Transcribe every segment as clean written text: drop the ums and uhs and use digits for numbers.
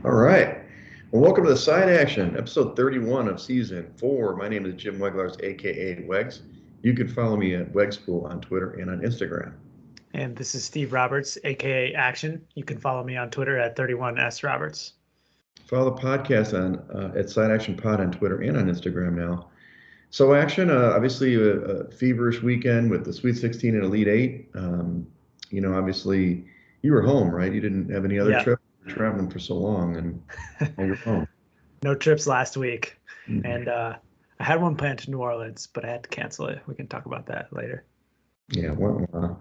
All right. Well, welcome to the Side Action, episode 31 of season 4. My name is Jim Weglars, aka Wegs. You can follow me at Wegspool on Twitter and on Instagram. And this is Steve Roberts, aka Action. You can follow me on Twitter at 31S Roberts. Follow the podcast on at Side Action Pod on Twitter and on Instagram now. So, Action, obviously a feverish weekend with the Sweet 16 and Elite Eight. Obviously you were home, right? You didn't have any other Yeah. trip. You were traveling for so long, and now you're home. No trips last week. Mhm. And I had one planned to New Orleans, but I had to cancel it. We can talk about that later. Yeah, our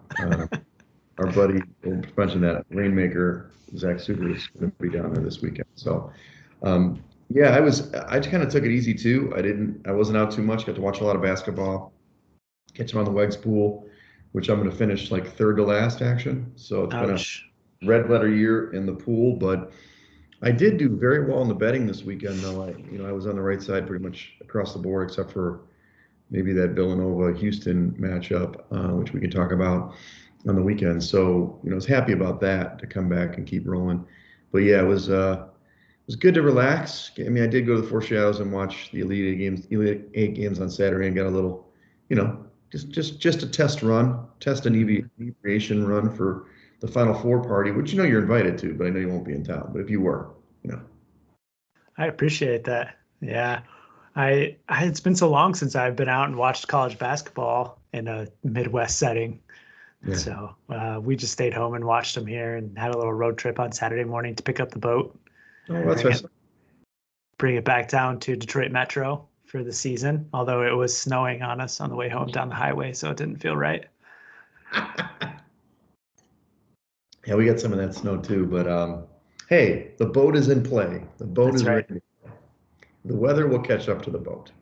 buddy, we'll mention that Rainmaker, Zach Super is going to be down there this weekend. So, yeah, I kind of took it easy too. I wasn't out too much. Got to watch a lot of basketball, catch them on the Wegs pool, which I'm going to finish like third to last Action. So it's been a Ouch. red letter year in the pool, but I did do very well in the betting this weekend, though. I was on the right side pretty much across the board, except for maybe that Villanova Houston matchup, which we can talk about on the weekend. So, I was happy about that to come back and keep rolling. But yeah, it was good to relax. I mean, I did go to the Four Shadows and watch the Elite Eight games on Saturday and got a little, just a test an inebriation run for the Final Four party, which you're invited to, but I know you won't be in town. But if you were, you know. I appreciate that. Yeah. It's been so long since I've been out and watched college basketball in a Midwest setting. Yeah. So we just stayed home and watched them here and had a little road trip on Saturday morning to pick up the boat. Oh, that's right. Bring it back down to Detroit Metro for the season, although it was snowing on us on the way home down the highway, so it didn't feel right. Yeah, we got some of that snow too, but hey, the boat is in play. The boat That's is right. ready. The weather will catch up to the boat.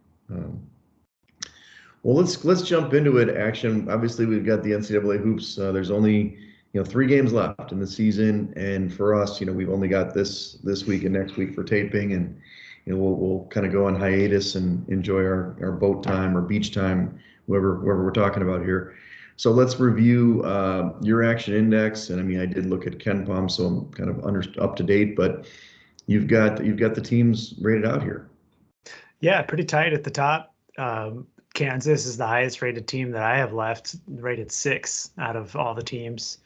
Well, let's jump into it. Action. Obviously, we've got the NCAA hoops. There's only 3 games left in the season, and for us, we've only got this week and next week for taping, and we'll kind of go on hiatus and enjoy our boat time or beach time, wherever we're talking about here. So let's review your action index, and I mean I did look at KenPom, so I'm kind of up to date, but you've got the teams rated out here. Yeah, pretty tight at the top. Kansas is the highest rated team that I have left, rated 6 out of all the teams,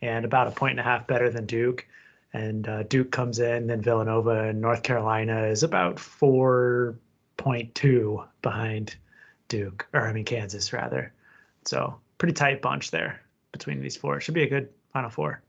and about a 1.5 better than Duke. And Duke comes in, then Villanova and North Carolina is about 4.2 behind Kansas rather. So pretty tight bunch there between these four. It should be a good Final Four.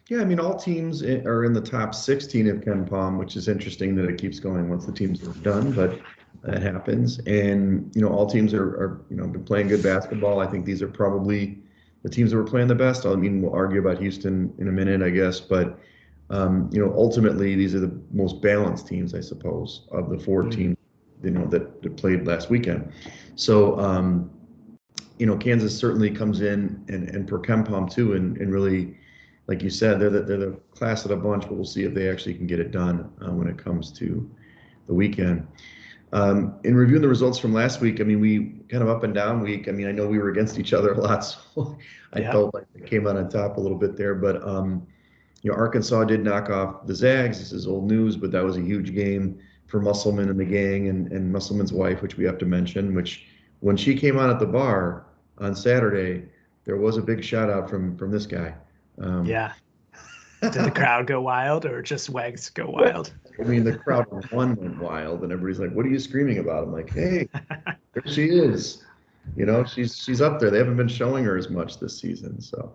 Yeah, I mean, all teams are in the top 16 of KenPom, which is interesting that it keeps going once the teams are done, but that happens. And, all teams are been playing good basketball. I think these are probably the teams that were playing the best. I mean, we'll argue about Houston in a minute, I guess, but, ultimately these are the most balanced teams, I suppose, of the 4 teams, that played last weekend. So, Kansas certainly comes in and per KenPom too, and really, like you said, they're the class of the bunch, but we'll see if they actually can get it done when it comes to the weekend. In reviewing the results from last week, I mean, we kind of up and down week. I mean, I know we were against each other a lot, so I felt like they came out on top a little bit there. But Arkansas did knock off the Zags. This is old news, but that was a huge game for Musselman and the gang and Musselman's wife, which we have to mention. Which when she came on at the bar on Saturday, there was a big shout out from this guy. Yeah. Did the crowd go wild or just Wegs go wild? I mean, the crowd went wild, and everybody's like, "What are you screaming about?" I'm like, "Hey, there she is. She's up there. They haven't been showing her as much this season." So,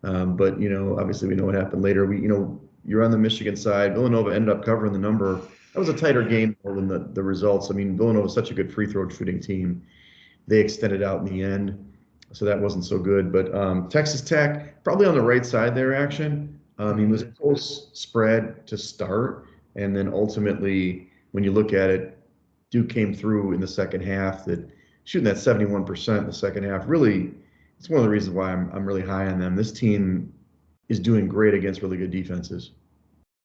but obviously we know what happened later. You're on the Michigan side. Villanova ended up covering the number. That was a tighter game more than the results. I mean, Villanova is such a good free throw shooting team. They extended out in the end, so that wasn't so good. But Texas Tech probably on the right side there. Action. It was a close spread to start, and then ultimately, when you look at it, Duke came through in the second half. That shooting that 71% in the second half, really, it's one of the reasons why I'm really high on them. This team is doing great against really good defenses.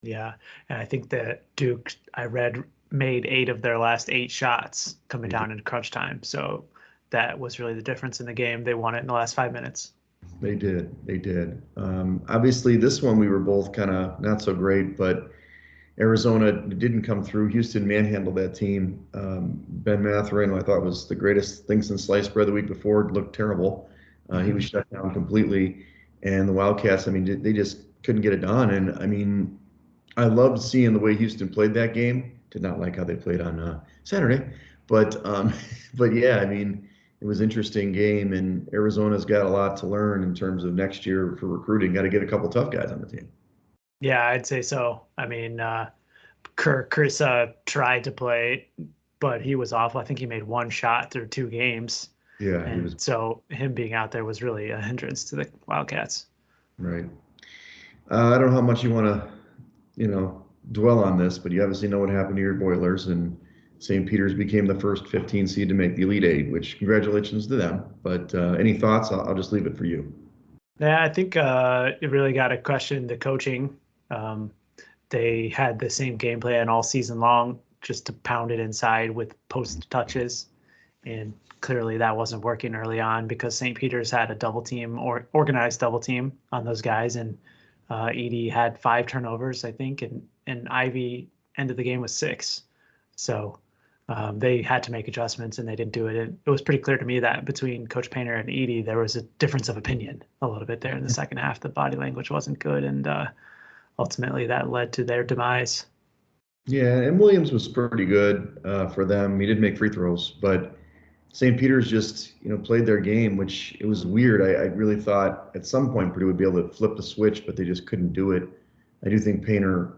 Yeah, and I think that Duke, I read, made 8 of their last 8 shots coming down in crunch time. So that was really the difference in the game. They won it in the last 5 minutes. They did. Obviously, this one we were both kind of not so great, but Arizona didn't come through. Houston manhandled that team. Ben Mathurin, who I thought was the greatest thing since sliced bread the week before, looked terrible. He was shut down completely. And the Wildcats, I mean, they just couldn't get it done. And I mean, I loved seeing the way Houston played that game. Did not like how they played on Saturday, but but yeah, I mean, it was an interesting game, and Arizona's got a lot to learn in terms of next year for recruiting. Got to get a couple tough guys on the team. Yeah, I'd say so. I mean, Chris tried to play, but he was awful. I think he made one shot through 2 games. Yeah, he was And so him being out there was really a hindrance to the Wildcats. right. I don't know how much you want to, dwell on this, but you obviously know what happened to your Boilers, and St. Peter's became the first 15 seed to make the Elite Eight, which congratulations to them. But any thoughts? I'll just leave it for you. Yeah, I think it really got to question the coaching. They had the same game plan all season long, just to pound it inside with post touches. And clearly that wasn't working early on because St. Peter's had a double team or organized double team on those guys. And Edie had 5 turnovers, I think, and Ivy ended the game with 6. So they had to make adjustments and they didn't do it. And it was pretty clear to me that between Coach Painter and Edie, there was a difference of opinion a little bit there in the second half. The body language wasn't good. And ultimately that led to their demise. Yeah, and Williams was pretty good for them. He didn't make free throws, but St. Peter's just, played their game, which it was weird. I really thought at some point Purdue would be able to flip the switch, but they just couldn't do it. I do think Painter,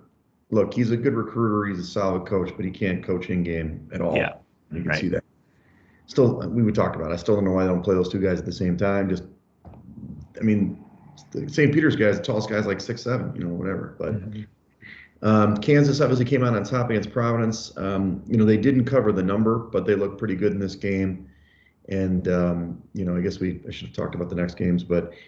look, he's a good recruiter. He's a solid coach, but he can't coach in game at all. Yeah, you can see that. Still, we would talk about it. I still don't know why they don't play those 2 guys at the same time. Just, I mean, the St. Peter's guys, the tallest guy's like 6'7", whatever. But Kansas obviously came out on top against Providence. They didn't cover the number, but they looked pretty good in this game. And I guess I should have talked about the next games,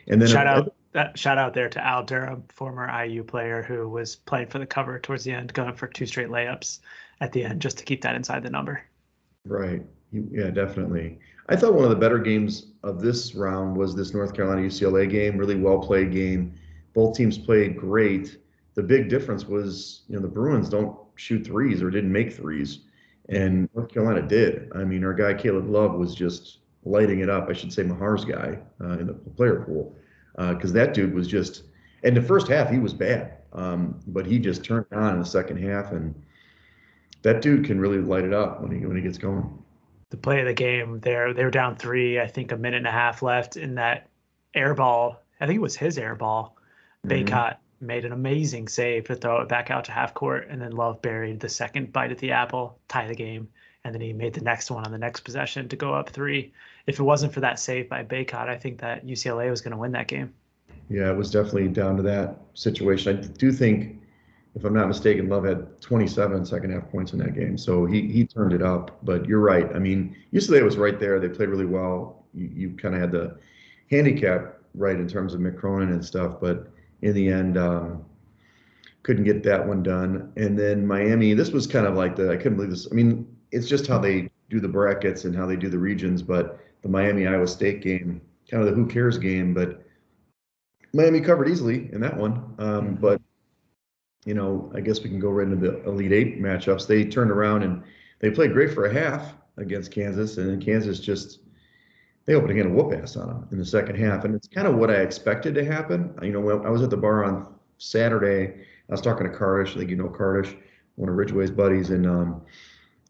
and then shout out there to Al Durham, former IU player who was playing for the cover towards the end, going for 2 straight layups at the end just to keep that inside the number. Right. Yeah, definitely. I thought one of the better games of this round was this North Carolina UCLA game. Really well played game. Both teams played great. The big difference was, the Bruins don't shoot threes or didn't make threes, and North Carolina did. I mean, our guy Caleb Love was just lighting it up. I should say Mahar's guy in the player pool, because that dude was just. In the first half, he was bad, but he just turned on in the second half, and that dude can really light it up when he gets going. The play of the game, they were down 3, I think a minute and a half left in that air ball. I think it was his air ball. Baycott made an amazing save to throw it back out to half court, and then Love buried the second bite at the apple, tie the game, and then he made the next one on the next possession to go up 3. If it wasn't for that save by Baycott, I think that UCLA was going to win that game. Yeah, it was definitely down to that situation. I do think, if I'm not mistaken, Love had 27 second half points in that game, so he turned it up. But you're right. I mean, UCLA was right there. They played really well. You kind of had the handicap right in terms of Mick Cronin and stuff, but in the end, couldn't get that one done. And then Miami, this was kind of like I couldn't believe this. I mean, it's just how they do the brackets and how they do the regions, but the Miami-Iowa State game, kind of the who cares game, but Miami covered easily in that one. But, I guess we can go right into the Elite Eight matchups. They turned around and they played great for a half against Kansas, and then Kansas they opened again a whoop ass on them in the second half. And it's kind of what I expected to happen. When I was at the bar on Saturday, I was talking to Cardish. I think Cardish, one of Ridgway's buddies, and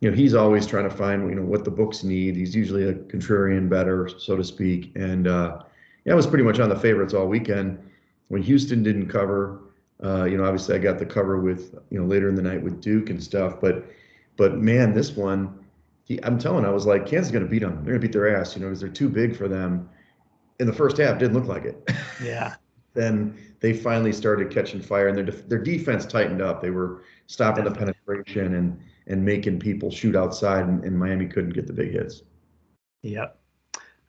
he's always trying to find what the books need. He's usually a contrarian bettor, so to speak. And I was pretty much on the favorites all weekend. When Houston didn't cover, obviously I got the cover with later in the night with Duke and stuff. But man, this one, I was like, Kansas is going to beat them. They're going to beat their ass, because they're too big for them. In the first half, didn't look like it. Yeah. Then they finally started catching fire, and their defense tightened up. They were stopping the penetration and making people shoot outside, and Miami couldn't get the big hits. Yep.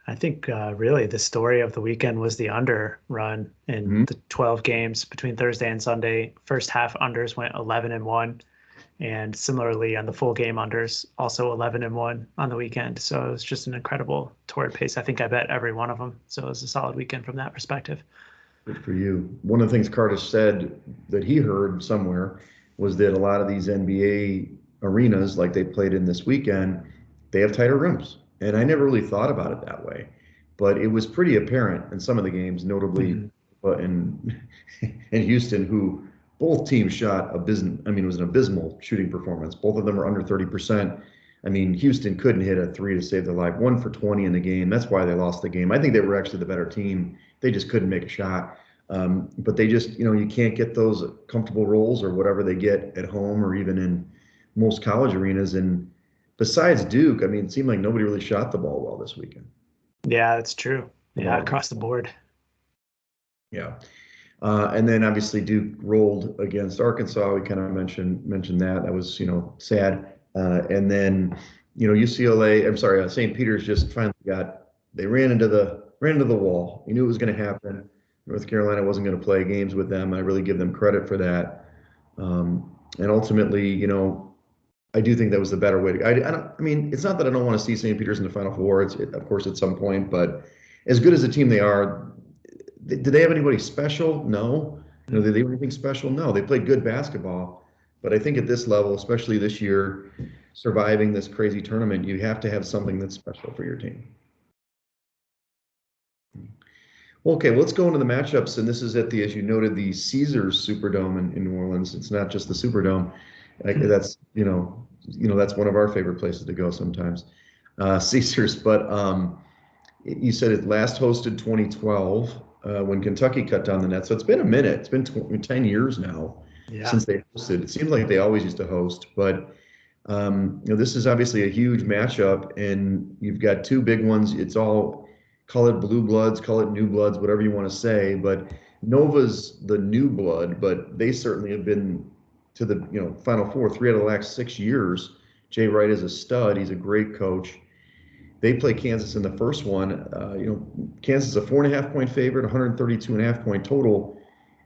I think really the story of the weekend was the under run in the 12 games between Thursday and Sunday. First half unders went 11-1. And similarly on the full game unders, also 11-1 on the weekend. So it was just an incredible torrid pace. I think I bet every one of them. So it was a solid weekend from that perspective. Good for you. One of the things Cardish said that he heard somewhere was that a lot of these NBA arenas, like they played in this weekend, they have tighter rims. And I never really thought about it that way, but it was pretty apparent in some of the games, notably Mhm. in in Houston, who both teams shot abysmal. I mean, it was an abysmal shooting performance. Both of them are under 30%. I mean, Houston couldn't hit a three to save their life. 1 for 20 in the game. That's why they lost the game. I think they were actually the better team. They just couldn't make a shot. But they just, you can't get those comfortable rolls or whatever they get at home or even in most college arenas. And besides Duke, I mean, it seemed like nobody really shot the ball well this weekend. Yeah, that's true. Yeah, Well, across the board. yeah. And then obviously Duke rolled against Arkansas. We kind of mentioned that. That was, sad. And then, UCLA, I'm sorry, St. Peter's just finally they ran into the wall. You knew it was going to happen. North Carolina wasn't going to play games with them. I really give them credit for that. And ultimately, I do think that was the better way to. I mean, it's not that I don't want to see St. Peter's in the Final Four. Of course, at some point, but as good as a team they are, did they have anybody special? No. Did they do anything special? No. They played good basketball, but I think at this level, especially this year, surviving this crazy tournament, you have to have something that's special for your team. Well, okay, let's go into the matchups, and this is at as you noted, the Caesars Superdome in New Orleans. It's not just the Superdome. That's that's one of our favorite places to go sometimes, Caesars. But you said it last hosted 2012 when Kentucky cut down the net. So it's been a minute. It's been 10 years now Yeah. since they hosted. It seems like they always used to host, but this is obviously a huge matchup, and you've got two big ones. It's all call it blue bloods, call it new bloods, whatever you want to say. But Nova's the new blood, but they certainly have been to the Final Four 3 out of the last 6 years. Jay Wright is a stud. He's a great coach. They play Kansas in the first one. Kansas is a 4.5 point favorite, 132.5 point total.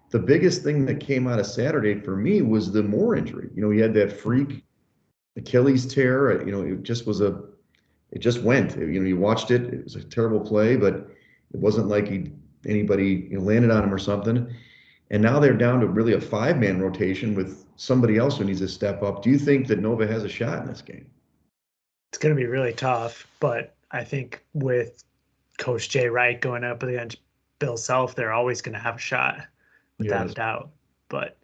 The biggest thing that came out of Saturday for me was the Moore injury. He had that freak Achilles tear. It just went. You watched it. It was a terrible play, but it wasn't like anybody landed on him or something. And now they're down to really a 5-man rotation with somebody else who needs to step up. Do you think that Nova has a shot in this game? It's going to be really tough, but I think with Coach Jay Wright going up against Bill Self, they're always going to have a shot, without a Yes. doubt. But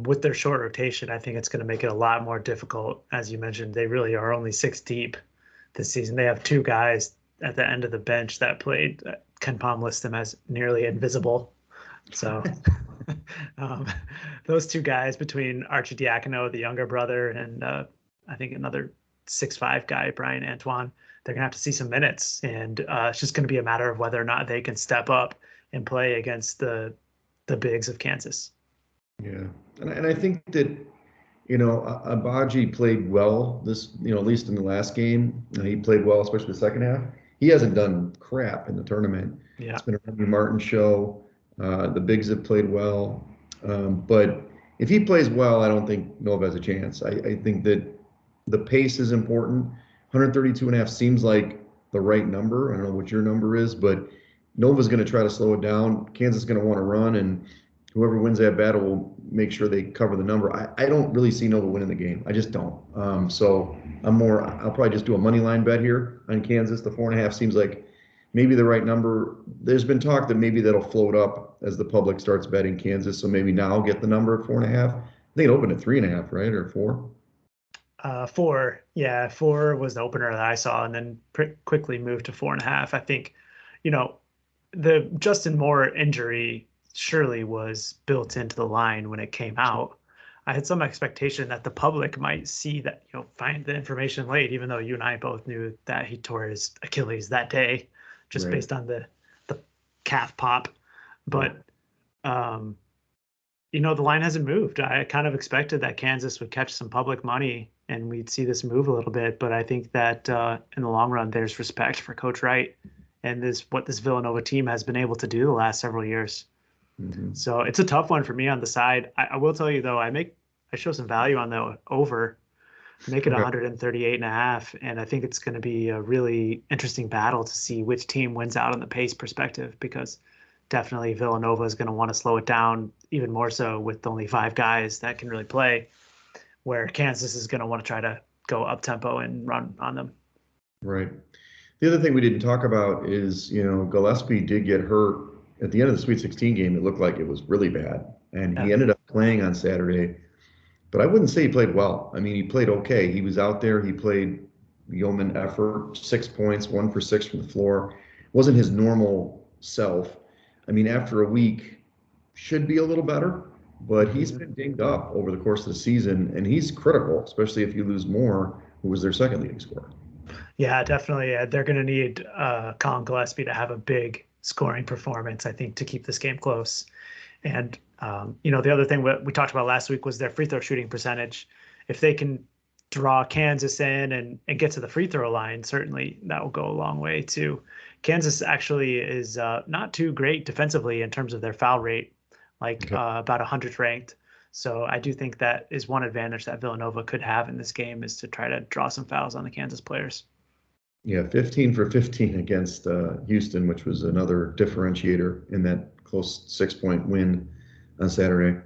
with their short rotation, I think it's going to make it a lot more difficult. As you mentioned, they really are only 6 deep this season. They have two guys at the end of the bench that played. Ken Palm lists them as nearly invisible. So um, those two guys between Archie Diacono, the younger brother, and I think another 6'5" guy, Brian Antoine, they're going to have to see some minutes. And it's just going to be a matter of whether or not they can step up and play against the bigs of Kansas. Yeah. And I think that, Abaji played well this, at least in the last game. He played well, especially the second half. He hasn't done crap in the tournament. Yeah. It's been a Remy Martin show. The bigs have played well. But if he plays well, I don't think Nova has a chance. I think that the pace is important. 132.5 seems like the right number. I don't know what your number is, but Nova's going to try to slow it down. Kansas is going to want to run, and whoever wins that battle will make sure they cover the number. I don't really see Nova winning the game. I just don't. So I'll probably just do a money line bet here on Kansas. The 4.5 seems like maybe the right number. There's been talk that maybe that'll float up as the public starts betting Kansas. So maybe now I'll get the number at 4.5. I think it opened at 3.5, right? Or 4? 4. Yeah, 4 was the opener that I saw, and then quickly moved to 4.5. I think, the Justin Moore injury surely was built into the line when it came out. I had some expectation that the public might see that, find the information late, even though you and I both knew that he tore his Achilles that day, just Right. based on the calf pop. But, the line hasn't moved. I kind of expected that Kansas would catch some public money and we'd see this move a little bit. But I think that in the long run, there's respect for Coach Wright and what this Villanova team has been able to do the last several years. Mm-hmm. So it's a tough one for me on the side. I will tell you, though, I show some value on the over, make it Okay. 138.5. And I think it's going to be a really interesting battle to see which team wins out on the pace perspective, because definitely Villanova is going to want to slow it down even more so with only 5 guys that can really play, where Kansas is going to want to try to go up tempo and run on them. Right. The other thing we didn't talk about is, Gillespie did get hurt at the end of the Sweet 16 game. It looked like it was really bad, and he ended up playing on Saturday. But I wouldn't say he played well. I mean, he played okay. He was out there. He played yeoman effort, 6 points, 1 for 6 from the floor. Wasn't his normal self. I mean, after a week, should be a little better, but he's been dinged up over the course of the season, and he's critical, especially if you lose Moore, who was their second leading scorer. Yeah, definitely. They're going to need Colin Gillespie to have a big scoring performance, I think, to keep this game close. And, the other thing we talked about last week was their free throw shooting percentage. If they can draw Kansas in and get to the free throw line, certainly that will go a long way too. Kansas actually is not too great defensively in terms of their foul rate, about 100th ranked. So I do think that is one advantage that Villanova could have in this game, is to try to draw some fouls on the Kansas players. Yeah, 15 for 15 against Houston, which was another differentiator in that close 6-point win on Saturday.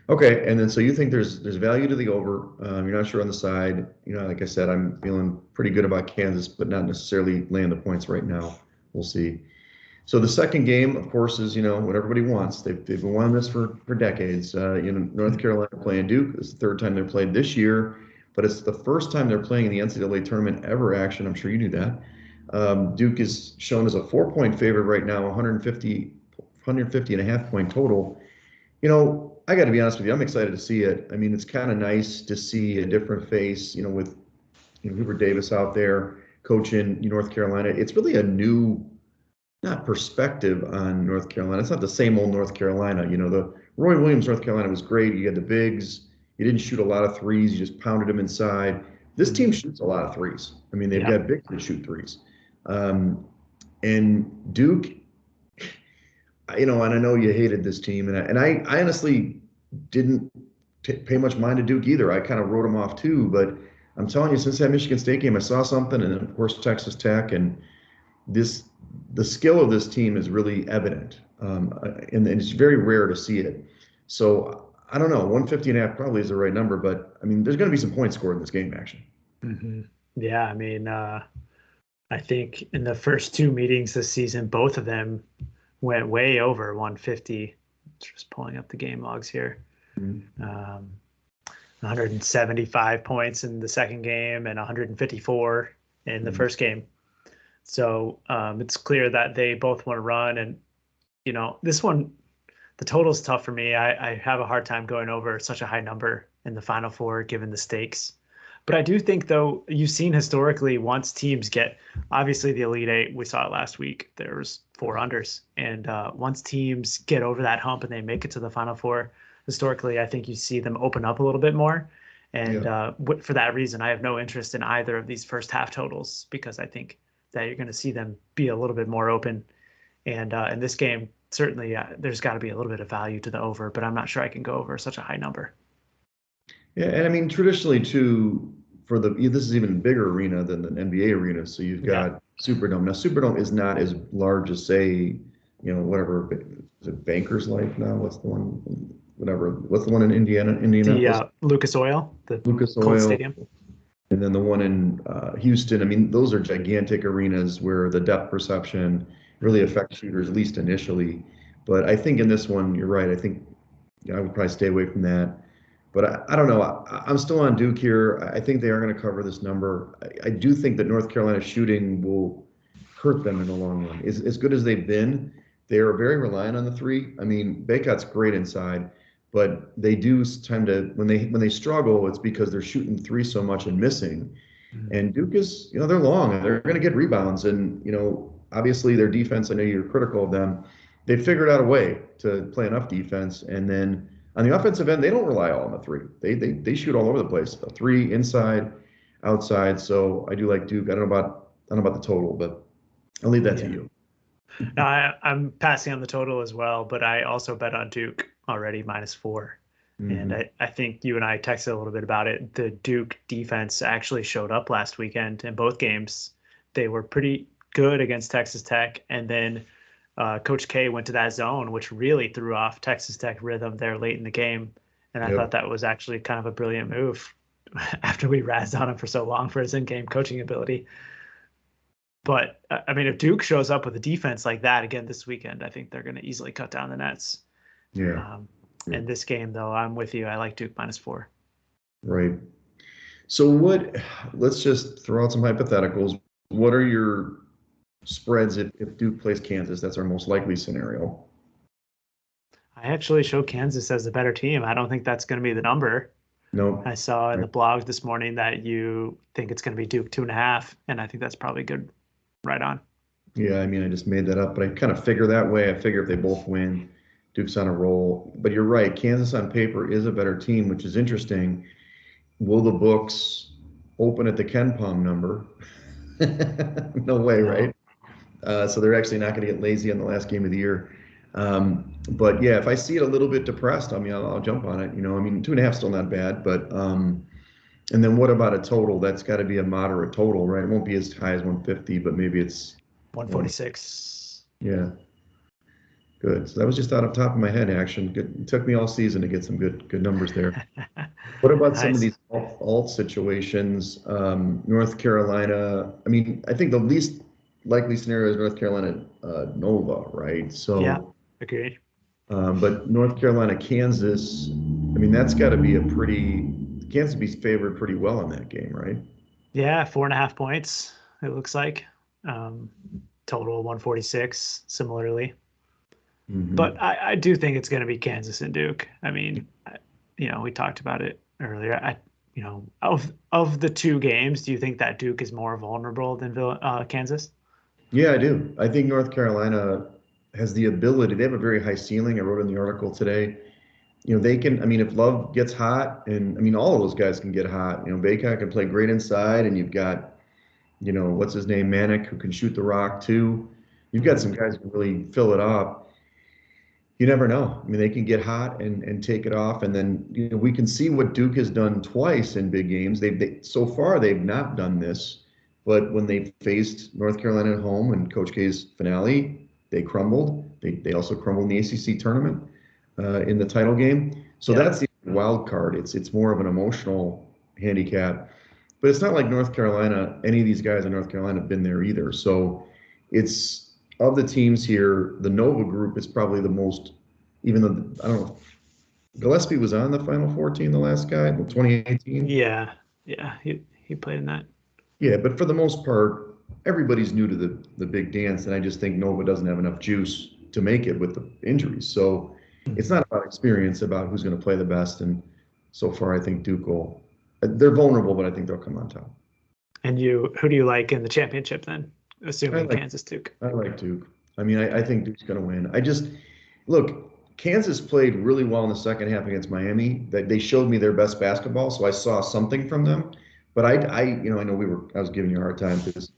Okay, and then so you think there's value to the over. You're not sure on the side. Like I said, I'm feeling pretty good about Kansas, but not necessarily laying the points right now. We'll see. So the second game, of course, is what everybody wants. They've been wanting this for decades. North Carolina playing Duke. It's the third time they're played this year, but it's the first time they're playing in the NCAA tournament ever. Action. I'm sure you knew that. Duke is shown as a 4-point favorite right now, 150 and a half point total. I got to be honest with you. I'm excited to see it. I mean, it's kind of nice to see a different face, with Hubert Davis out there coaching North Carolina. It's really a new, not perspective on North Carolina. It's not the same old North Carolina. The Roy Williams North Carolina was great. You had the bigs. You didn't shoot a lot of threes. You just pounded them inside. This team shoots a lot of threes. I mean, they've got bigs that shoot threes. And Duke, and I know you hated this team, and I honestly didn't pay much mind to Duke either. I kind of wrote them off too, but I'm telling you, since that Michigan State game, I saw something, and then of course Texas Tech, and the skill of this team is really evident, and it's very rare to see it. So I don't know, 150 and a half probably is the right number, but I mean, there's going to be some points scored in this game, action. Mm-hmm. Yeah, I mean, I think in the first 2 meetings this season, both of them went way over 150. Just pulling up the game logs here. 175 points in the second game and 154 in the first game. So it's clear that they both want to run. And, this one, the total is tough for me. I have a hard time going over such a high number in the Final Four, given the stakes. But I do think, though, you've seen historically, once teams get, obviously the Elite Eight, we saw it last week, there was 4 unders. And once teams get over that hump and they make it to the Final Four, historically, I think you see them open up a little bit more. And for that reason, I have no interest in either of these first half totals, because I think that you're going to see them be a little bit more open. And in this game, certainly there's got to be a little bit of value to the over, but I'm not sure I can go over such a high number. Yeah, and I mean, traditionally too, this is even a bigger arena than an NBA arena. So you've got Superdome. Now, Superdome is not as large as, say, whatever, is it Bankers Life now? What's the one? Whatever. What's the one in Indianapolis? The Lucas Oil, Colt Stadium. And then the one in Houston. I mean, those are gigantic arenas where the depth perception really affects shooters, at least initially. But I think in this one, you're right. I think I would probably stay away from that. But I don't know. I'm still on Duke here. I think they are going to cover this number. I do think that North Carolina shooting will hurt them in the long run. As good as they've been, they are very reliant on the three. I mean, Baycott's great inside, but they do tend to, when they struggle, it's because they're shooting three so much and missing. And Duke is, they're long and they're going to get rebounds. And, obviously their defense, I know you're critical of them. They figured out a way to play enough defense, and then on the offensive end, they don't rely all on the three. They shoot all over the place. A three, inside, outside. So I do like Duke. I don't know about the total, but I'll leave that to you. No, I'm passing on the total as well, but I also bet on Duke already -4. And I think you and I texted a little bit about it. The Duke defense actually showed up last weekend in both games. They were pretty good against Texas Tech, and then Coach K went to that zone, which really threw off Texas Tech rhythm there late in the game. And I thought that was actually kind of a brilliant move after we razzed on him for so long for his in-game coaching ability. But I mean, if Duke shows up with a defense like that again this weekend, I think they're going to easily cut down the nets. Yeah. In this game, though, I'm with you. I like Duke -4. Right. So let's just throw out some hypotheticals. What are your spreads if Duke plays Kansas? That's our most likely scenario. I actually show Kansas as the better team. I don't think that's going to be the number. No. I saw in the blog this morning that you think it's going to be Duke 2.5, and I think that's probably good. Right on. Yeah, I mean, I just made that up, but I kind of figure that way. I figure if they both win, Duke's on a roll. But you're right. Kansas on paper is a better team, which is interesting. Will the books open at the Ken Palm number? No way, right? So they're actually not going to get lazy on the last game of the year. But yeah, if I see it a little bit depressed, I mean, I'll jump on it. I mean, 2.5 still not bad, but and then what about a total? That's got to be a moderate total, right? It won't be as high as 150, but maybe it's 146. Yeah. Good. So that was just out of top of my head, Action. Good. It took me all season to get some good numbers there. What about some of these alt situations? North Carolina. I mean, I think the least likely scenario is North Carolina Nova, right? So yeah, agreed. But North Carolina, Kansas. I mean, that's got to be Kansas be favored pretty well in that game, right? Yeah, 4.5 points. It looks like total 146. Similarly. But I do think it's going to be Kansas and Duke. I mean, we talked about it earlier. Of the two games, do you think that Duke is more vulnerable than Kansas? Yeah, I do. I think North Carolina has the ability. They have a very high ceiling. I wrote in the article today. They can. I mean, if Love gets hot, and I mean, all of those guys can get hot. Bacon can play great inside, and you've got, what's his name, Manic, who can shoot the rock too. You've got some guys who can really fill it up. You never know. I mean, they can get hot and take it off, and then we can see what Duke has done twice in big games. So far they've not done this, but when they faced North Carolina at home and Coach K's finale, they crumbled. They also crumbled in the ACC tournament in the title game. So that's the wild card. It's more of an emotional handicap, but it's not like North Carolina. Any of these guys in North Carolina have been there either. So it's. Of the teams here, the Nova group is probably the most, even though, I don't know, Gillespie was on the Final Four team, the last guy, in 2018. Yeah, he played in that. Yeah, but for the most part, everybody's new to the big dance, and I just think Nova doesn't have enough juice to make it with the injuries. So it's not about experience, about who's going to play the best. And so far, I think Duke they're vulnerable, but I think they'll come on top. And who do you like in the championship then? Assuming Kansas Duke. I like Duke. I mean, I think Duke's going to win. Look, Kansas played really well in the second half against Miami. They showed me their best basketball, so I saw something from them. But I know I was giving you a hard time because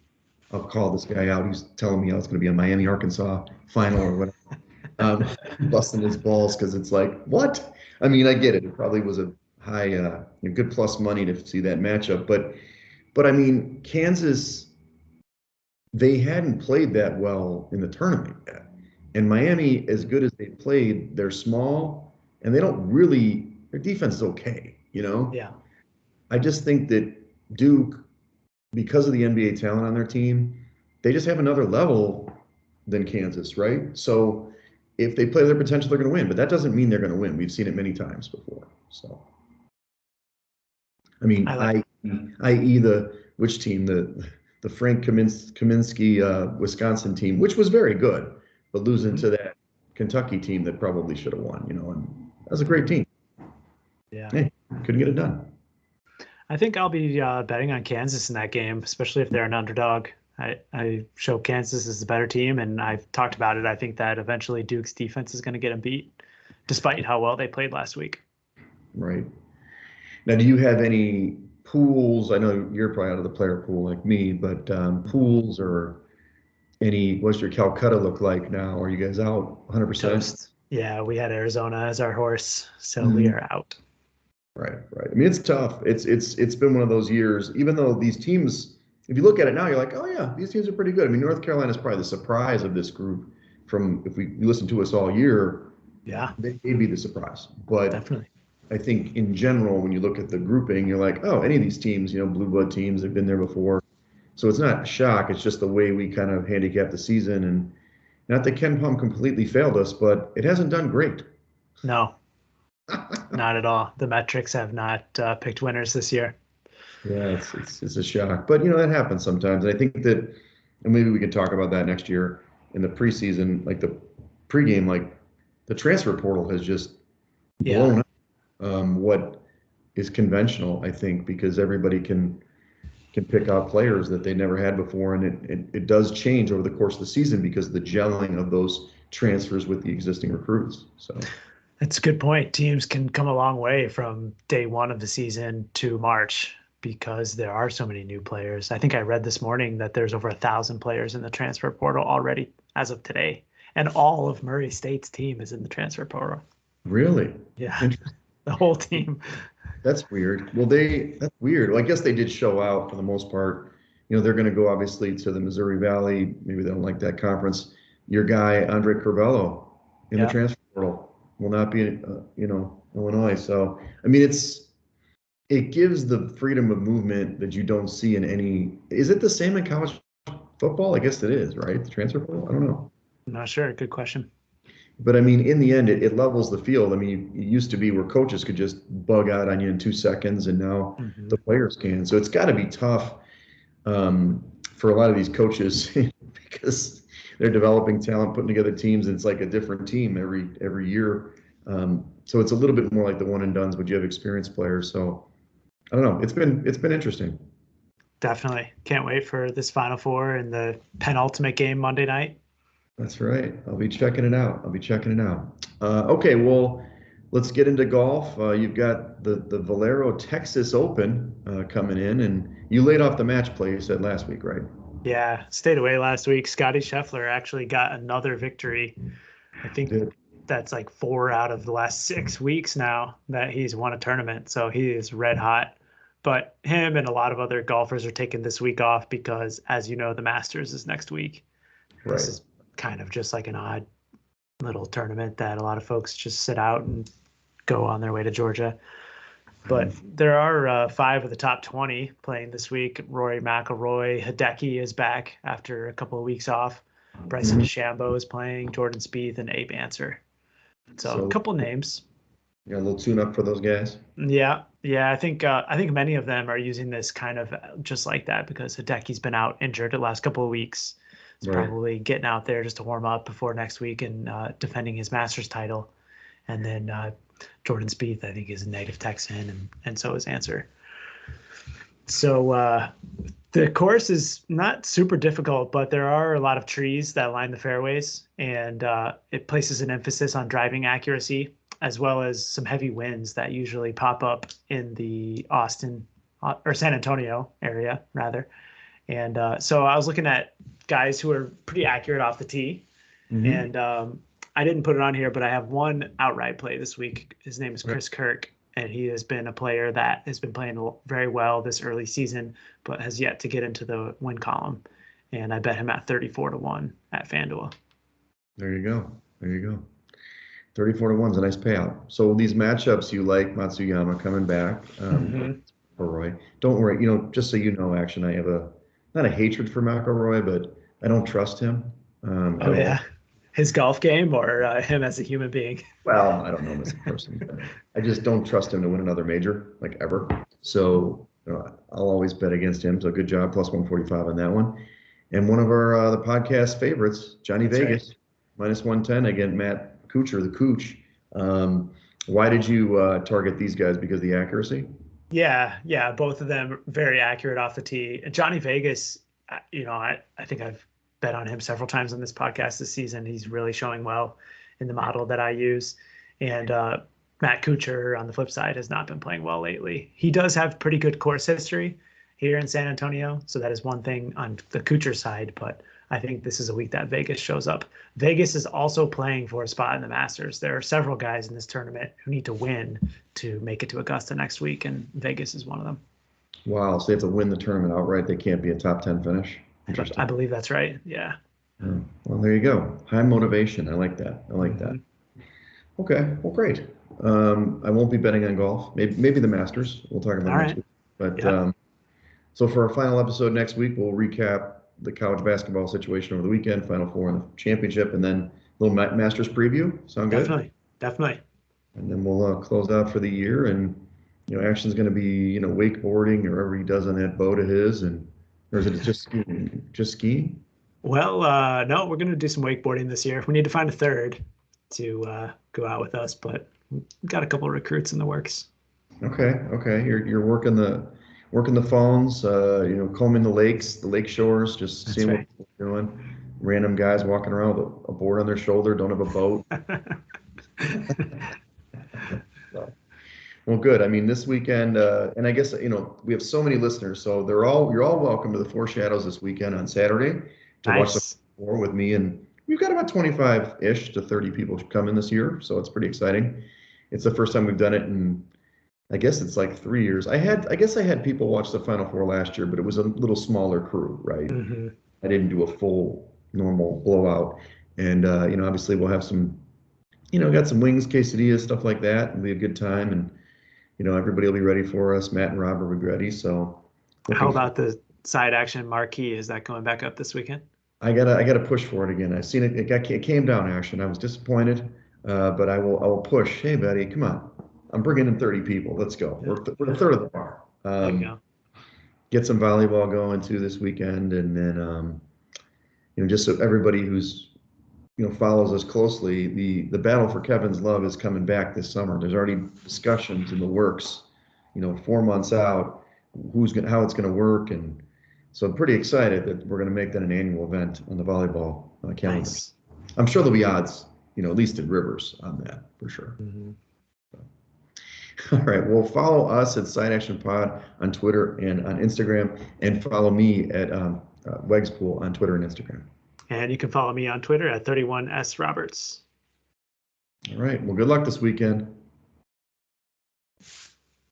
I'll call this guy out. He's telling me I was going to be a Miami Arkansas final or whatever, busting his balls because it's like, what? I mean, I get it. It probably was a high, good plus money to see that matchup. But I mean, Kansas. They hadn't played that well in the tournament yet. And Miami, as good as they played, they're small and their defense is okay, Yeah. I just think that Duke, because of the NBA talent on their team, they just have another level than Kansas, right? So if they play their potential, they're going to win. But that doesn't mean they're going to win. We've seen it many times before. So, I mean, i.e. which team? The Frank Kaminsky Wisconsin team, which was very good, but losing to that Kentucky team that probably should have won, and that was a great team. Yeah. Hey, couldn't get it done. I think I'll be betting on Kansas in that game, especially if they're an underdog. I show Kansas as the better team, and I've talked about it. I think that eventually Duke's defense is going to get them beat, despite how well they played last week. Right. Now, do you have any pools? I know you're probably out of the player pool like me, but pools or what's your Calcutta look like now? Are you guys out 100%? Yeah, we had Arizona as our horse, so we are out. Right. I mean, it's tough. It's been one of those years, even though these teams, if you look at it now, you're like, oh yeah, these teams are pretty good. I mean, North Carolina is probably the surprise of this group from if we listen to us all year, Yeah, they may be the surprise. But definitely. I think in general, when you look at the grouping, you're like, oh, any of these teams, blue blood teams, they've been there before. So it's not a shock. It's just the way we kind of handicap the season. And not that Ken Palm completely failed us, but it hasn't done great. No, not at all. The metrics have not picked winners this year. Yeah, it's a shock. But that happens sometimes. And I think that, and maybe we could talk about that next year in the preseason, like the pregame, like the transfer portal has just Yeah. blown up what is conventional, I think, because everybody can pick out players that they never had before, and it does change over the course of the season because of the gelling of those transfers with the existing recruits. So It's a good point. Teams can come a long way from day one of the season to March because there are so many new players. I think I read this morning that there's over 1,000 players in the transfer portal already as of today, and all of Murray State's team is in the transfer portal. really, Yeah, the whole team. that's weird. Well, that's weird. Well, I guess they did show out for the most part. They're going to go obviously to the Missouri Valley. Maybe they don't like that conference. Your guy Andre Curvelo in the Yeah. transfer portal will not be in, Illinois. So I mean, it gives the freedom of movement that you don't see in any. Is it the same in college football? I guess it is, right? The transfer portal. I don't know. I'm not sure. Good question. But I mean, in the end, it levels the field. I mean, it used to be where coaches could just bug out on you in 2 seconds, and now Mm-hmm. the players can. So it's got to be tough for a lot of these coaches because they're developing talent, putting together teams, and it's like a different team every year. So it's a little bit more like the one and dones, but you have experienced players. So I don't know. It's been interesting. Definitely. Can't wait for this Final Four and the penultimate game Monday night. That's right. I'll be checking it out. Okay, well, let's get into golf. You've got the Valero Texas Open coming in, and you laid off the match play you said last week, right? Yeah, stayed away last week. Scotty Scheffler actually got another victory. I think Did. that's like 4 out of the last 6 weeks now that he's won a tournament. So he is red hot. But him and a lot of other golfers are taking this week off because, as you know, the Masters is next week. Right. This is kind of just like an odd little tournament that a lot of folks just sit out and go on their way to Georgia. But there are 5 of the top 20 playing this week. Rory McIlroy, Hideki is back after a couple of weeks off. Bryson DeChambeau is playing, Jordan Spieth, and Abe Answer. So a couple names. Yeah, a little tune up for those guys. Yeah. I think many of them are using this kind of just like that because Hideki's been out injured the last couple of weeks. He's probably getting out there just to warm up before next week and defending his Masters title. And then Jordan Spieth, I think, is a native Texan, and so is Answer. So the course is not super difficult, but there are a lot of trees that line the fairways, and it places an emphasis on driving accuracy, as well as some heavy winds that usually pop up in the Austin or San Antonio area, rather. And so I was looking at guys who are pretty accurate off the tee, and I didn't put it on here, but I have one outright play this week. His name is Chris Kirk, and he has been a player that has been playing very well this early season, but has yet to get into the win column. And I bet him at 34-1 at FanDuel. There you go. 34-1 is a nice payout. So these matchups you like, Matsuyama coming back, for Roy. Don't worry, just so you know, Action, I have not a hatred for McIlroy, but I don't trust him. Oh yeah, his golf game or him as a human being? Well, I don't know him as a person, but I just don't trust him to win another major, like ever. So I'll always bet against him. So good job, plus 145 on that one. And one of our the podcast favorites, Johnny Vegas, minus 110 against Matt Kuchar, the Cooch. Why did you target these guys? Because of the accuracy? Yeah, both of them very accurate off the tee. Johnny Vegas, I think I've bet on him several times on this podcast this season. He's really showing well in the model that I use. And Matt Kuchar, on the flip side, has not been playing well lately. He does have pretty good course history here in San Antonio, so that is one thing on the Kuchar side, but I think this is a week that Vegas shows up. Vegas is also playing for a spot in the Masters. There are several guys in this tournament who need to win to make it to Augusta next week, and Vegas is one of them. Wow, so they have to win the tournament outright. They can't be a top 10 finish. I believe that's right. Yeah. Well, there you go. High motivation. I like that. I like that. Mhm. Okay. Well, great. I won't be betting on golf. Maybe the Masters. We'll talk about All it next right. week. But Yeah. so for our final episode next week, we'll recap the college basketball situation over the weekend, Final Four and the championship, and then a little Masters preview. Sound good? Definitely. Definitely. And then we'll close out for the year. And Action's going to be wakeboarding or wherever he does on that boat of his, and or is it just skiing? Just skiing? Well, no, we're going to do some wakeboarding this year. We need to find a third to go out with us, but we've got a couple of recruits in the works. Okay, okay. You're working the phones, combing the lakes, the lake shores, just That's seeing what right. people are doing. Random guys walking around with a board on their shoulder, don't have a boat. So, well, good. I mean, this weekend, and I guess we have so many listeners, so you're all welcome to the Four Shadows this weekend on Saturday to watch the Nice. four with me, and we've got about 25-ish to 30 people coming this year, so it's pretty exciting. It's the first time we've done it in I guess it's like 3 years. I guess I had people watch the Final Four last year, but it was a little smaller crew, right? Hmm. I didn't do a full normal blowout. And obviously we'll have some, got some wings, quesadillas, stuff like that. It'll be a good time. And, everybody will be ready for us. Matt and Robert will be ready. So How looking for, about the side action marquee? Is that going back up this weekend? I gotta push for it again. I've seen it. It came down actually. I was disappointed. But I will push. Hey, buddy, come on. I'm bringing in 30 people. Let's go. Yeah. We're a third of the bar. There you go. Get some volleyball going too this weekend, and then just so everybody who's follows us closely, the battle for Kevin's love is coming back this summer. There's already discussions in the works, 4 months out, how it's gonna work, and so I'm pretty excited that we're gonna make that an annual event on the volleyball calendar. Nice. I'm sure there'll be odds, at least in Rivers on that for sure. Hmm. All right. Well, follow us at Side Action Pod on Twitter and on Instagram, and follow me at Wegspool on Twitter and Instagram. And you can follow me on Twitter at 31S Roberts. All right. Well, good luck this weekend.